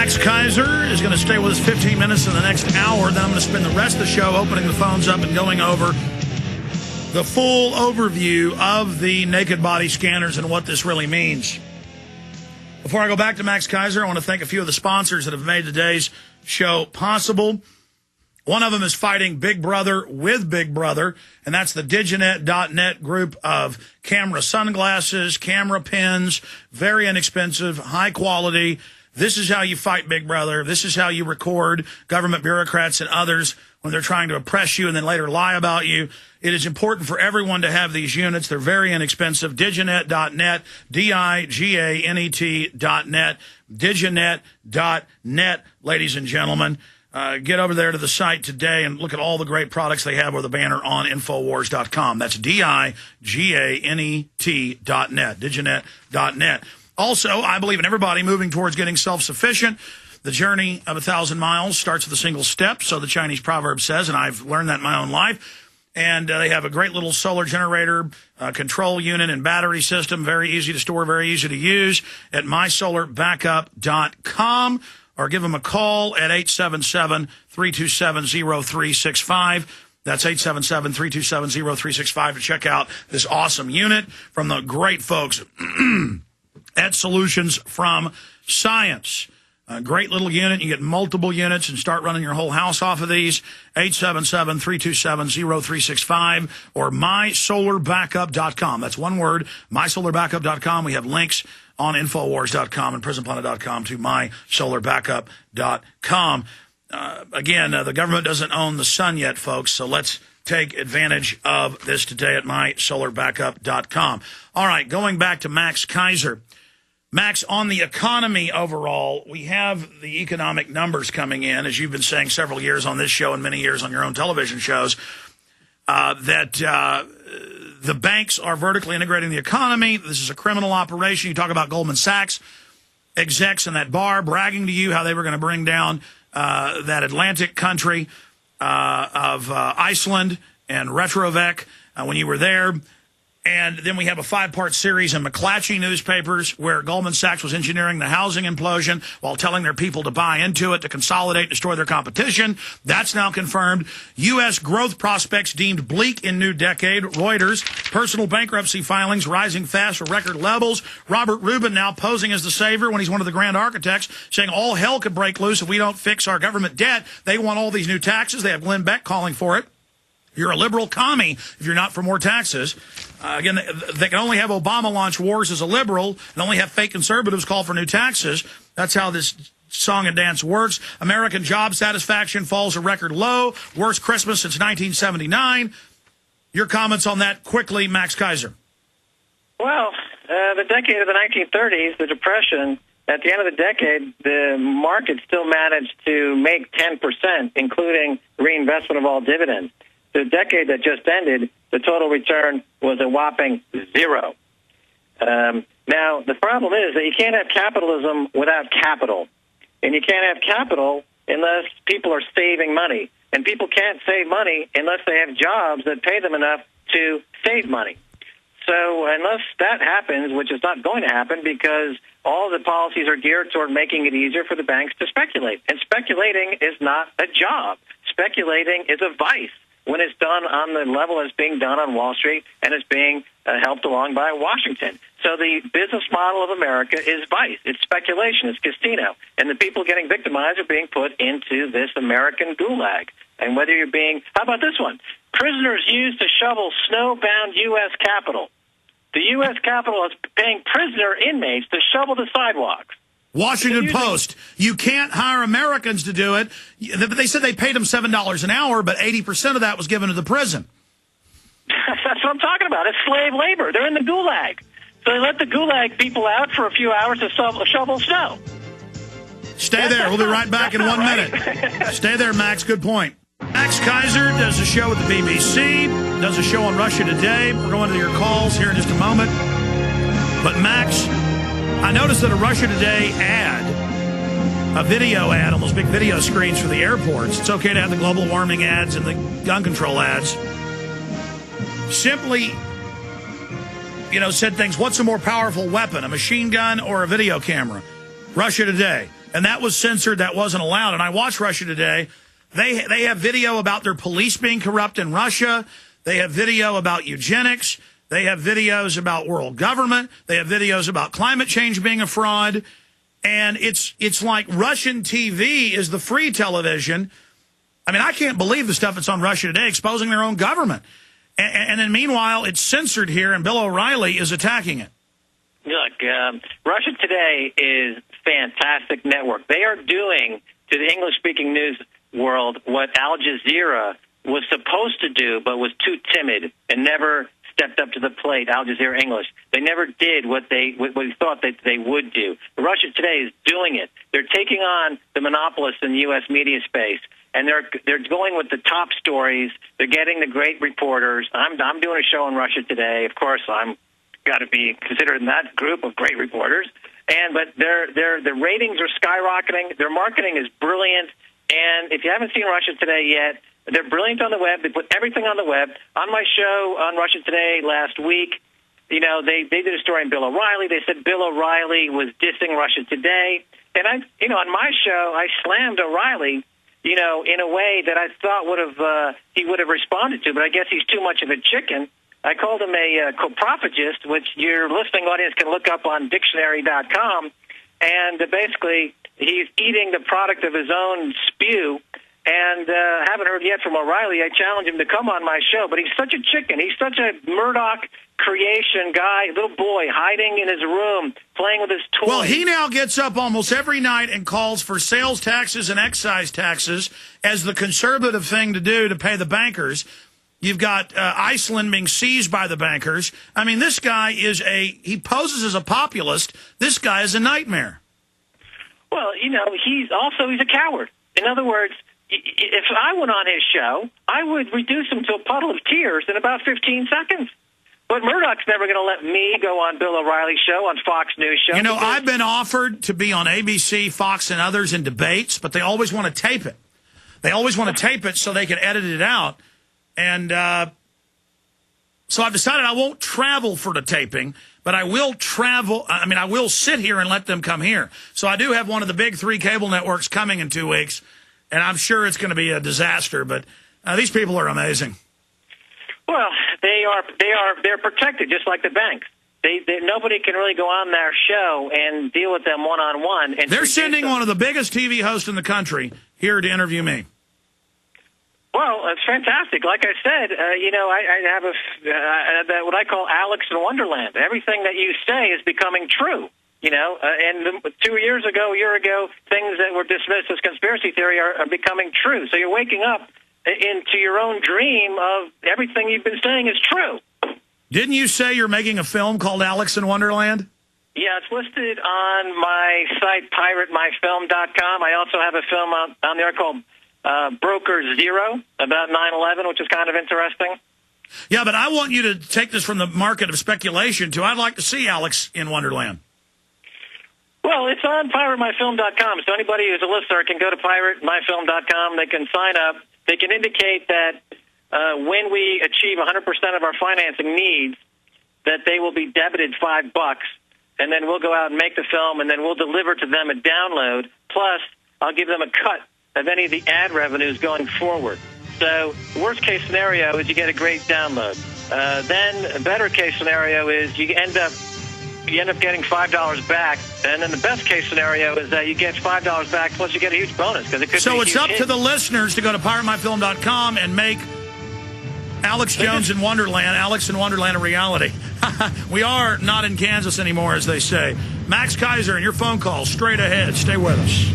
Max Keiser is going to stay with us 15 minutes in the next hour. Then I'm going to spend the rest of the show opening the phones up and going over the full overview of the naked body scanners and what this really means. Before I go back to Max Keiser, I want to thank a few of the sponsors that have made today's show possible. One of them is fighting Big Brother with Big Brother, and that's the Diginet.net group of camera sunglasses, camera pins, very inexpensive, high quality. This is how you fight Big Brother. This is how you record government bureaucrats and others when they're trying to oppress you and then later lie about you. It is important for everyone to have these units. They're very inexpensive. Diginet.net, Diganet.net, Diginet.net, ladies and gentlemen. Get over there to the site today and look at all the great products they have with a banner on Infowars.com. That's Diganet.net, Diginet.net. Also, I believe in everybody moving towards getting self-sufficient. The journey of 1,000 miles starts with a single step, so the Chinese proverb says, and I've learned that in my own life. And they have a great little solar generator, control unit and battery system, very easy to store, very easy to use at mysolarbackup.com, or give them a call at 877-327-0365. That's 877-327-0365 to check out this awesome unit from the great folks at Solutions from Science. A great little unit. You get multiple units and start running your whole house off of these. 877-327-0365 or mysolarbackup.com. That's one word, mysolarbackup.com. We have links on Infowars.com and PrisonPlanet.com to mysolarbackup.com. Again, the government doesn't own the sun yet, folks, so let's take advantage of this today at mysolarbackup.com. All right, going back to Max Keiser. Max, on the economy overall, we have the economic numbers coming in, as you've been saying several years on this show and many years on your own television shows, that the banks are vertically integrating the economy. This is a criminal operation. You talk about Goldman Sachs execs in that bar bragging to you how they were going to bring down that Atlantic country of Iceland and Retrovec when you were there. And then we have a 5-part series in McClatchy newspapers where Goldman Sachs was engineering the housing implosion while telling their people to buy into it, to consolidate, destroy their competition. That's now confirmed. U.S. growth prospects deemed bleak in new decade. Reuters, personal bankruptcy filings rising fast for record levels. Robert Rubin now posing as the savior when he's one of the grand architects, saying all hell could break loose if we don't fix our government debt. They want all these new taxes. They have Glenn Beck calling for it. You're a liberal commie if you're not for more taxes. Again, they can only have Obama launch wars as a liberal and only have fake conservatives call for new taxes. That's how this song and dance works. American job satisfaction falls a record low. Worst Christmas since 1979. Your comments on that quickly, Max Keiser. Well, the decade of the 1930s, the Depression, at the end of the decade, the market still managed to make 10%, including reinvestment of all dividends. The decade that just ended, the total return was a whopping 0. Now, the problem is that you can't have capitalism without capital. And you can't have capital unless people are saving money. And people can't save money unless they have jobs that pay them enough to save money. So unless that happens, which is not going to happen because all the policies are geared toward making it easier for the banks to speculate. And speculating is not a job. Speculating is a vice when it's done on the level it's being done on Wall Street and it's being helped along by Washington. So the business model of America is vice. It's speculation. It's casino. And the people getting victimized are being put into this American gulag. And whether you're being, how about this one? Prisoners used to shovel snowbound U.S. Capitol. The U.S. Capitol is paying prisoner inmates to shovel the sidewalks. Washington Post, you can't hire Americans to do it. They said they paid them $7 an hour, but 80% of that was given to the prison. That's what I'm talking about. It's slave labor. They're in the gulag. So they let the gulag people out for a few hours to shovel snow. Stay there. We'll be right back in 1 minute. Stay there, Max. Good point. Max Keiser does a show with the BBC, does a show on Russia Today. We're going to your calls here in just a moment. But Max, I noticed that a Russia Today ad, a video ad on those big video screens for the airports, it's okay to have the global warming ads and the gun control ads, simply, said things, what's a more powerful weapon, a machine gun or a video camera? Russia Today. and that was censored. That wasn't allowed. And I watched Russia Today. They have video about their police being corrupt in Russia. They have video about eugenics. They have videos about world government. They have videos about climate change being a fraud. And it's like Russian TV is the free television. I mean, I can't believe the stuff that's on Russia Today exposing their own government. And then meanwhile, it's censored here, and Bill O'Reilly is attacking it. Look, Russia Today is fantastic network. They are doing to the English-speaking news world what Al Jazeera was supposed to do, but was too timid and never stepped up to the plate. Al Jazeera English. They never did what we thought that they would do. Russia Today is doing it. They're taking on the monopolists in the U.S. media space, and they're going with the top stories. They're getting the great reporters. I'm doing a show on Russia Today. Of course, I'm got to be considered in that group of great reporters. But the ratings are skyrocketing. Their marketing is brilliant. And if you haven't seen Russia Today yet, they're brilliant on the web. They put everything on the web. On my show on Russia Today last week, they did a story on Bill O'Reilly. They said Bill O'Reilly was dissing Russia Today. And on my show, I slammed O'Reilly, in a way that I thought he would have responded to, but I guess he's too much of a chicken. I called him a coprophagist, which your listening audience can look up on dictionary.com. And basically, he's eating the product of his own spew. And haven't heard yet from O'Reilly. I challenge him to come on my show. But he's such a chicken. He's such a Murdoch creation guy, little boy, hiding in his room, playing with his toys. Well, he now gets up almost every night and calls for sales taxes and excise taxes as the conservative thing to do to pay the bankers. You've got Iceland being seized by the bankers. I mean, this guy he poses as a populist. This guy is a nightmare. Well, he's a coward. In other words, if I went on his show, I would reduce him to a puddle of tears in about 15 seconds. But Murdoch's never going to let me go on Bill O'Reilly's show, on Fox News show. I've been offered to be on ABC, Fox, and others in debates, but they always want to tape it. They always want to tape it so they can edit it out. And so I've decided I won't travel for the taping, but I will travel. I mean, I will sit here and let them come here. So I do have one of the big 3 cable networks coming in 2 weeks, and I'm sure it's going to be a disaster. But these people are amazing. Well, they're protected just like the banks. Nobody can really go on their show and deal with them one-on-one. They're sending one of the biggest TV hosts in the country here to interview me. Well, it's fantastic. Like I said, I have what I call Alex in Wonderland. Everything that you say is becoming true. And 2 years ago, a year ago, things that were dismissed as conspiracy theory are becoming true. So you're waking up into your own dream of everything you've been saying is true. Didn't you say you're making a film called Alex in Wonderland? Yeah, it's listed on my site, piratemyfilm.com. I also have a film on there called Broker Zero about 9/11, which is kind of interesting. Yeah, but I want you to take this from the market of speculation to I'd like to see Alex in Wonderland. Well, it's on piratemyfilm.com, so anybody who's a listener can go to piratemyfilm.com. They can sign up. They can indicate that when we achieve 100% of our financing needs, that they will be debited $5, and then we'll go out and make the film, and then we'll deliver to them a download. Plus, I'll give them a cut of any of the ad revenues going forward. So worst case scenario is you get a great download. Then a better case scenario is you end up getting $5 back, and then the best case scenario is that you get $5 back plus you get a huge bonus because it could. So be it's up to the listeners to go to piratemyfilm.com and make Alex Jones in Wonderland, Alex in Wonderland, a reality. We are not in Kansas anymore, as they say. Max Keiser and your phone call straight ahead. Stay with us.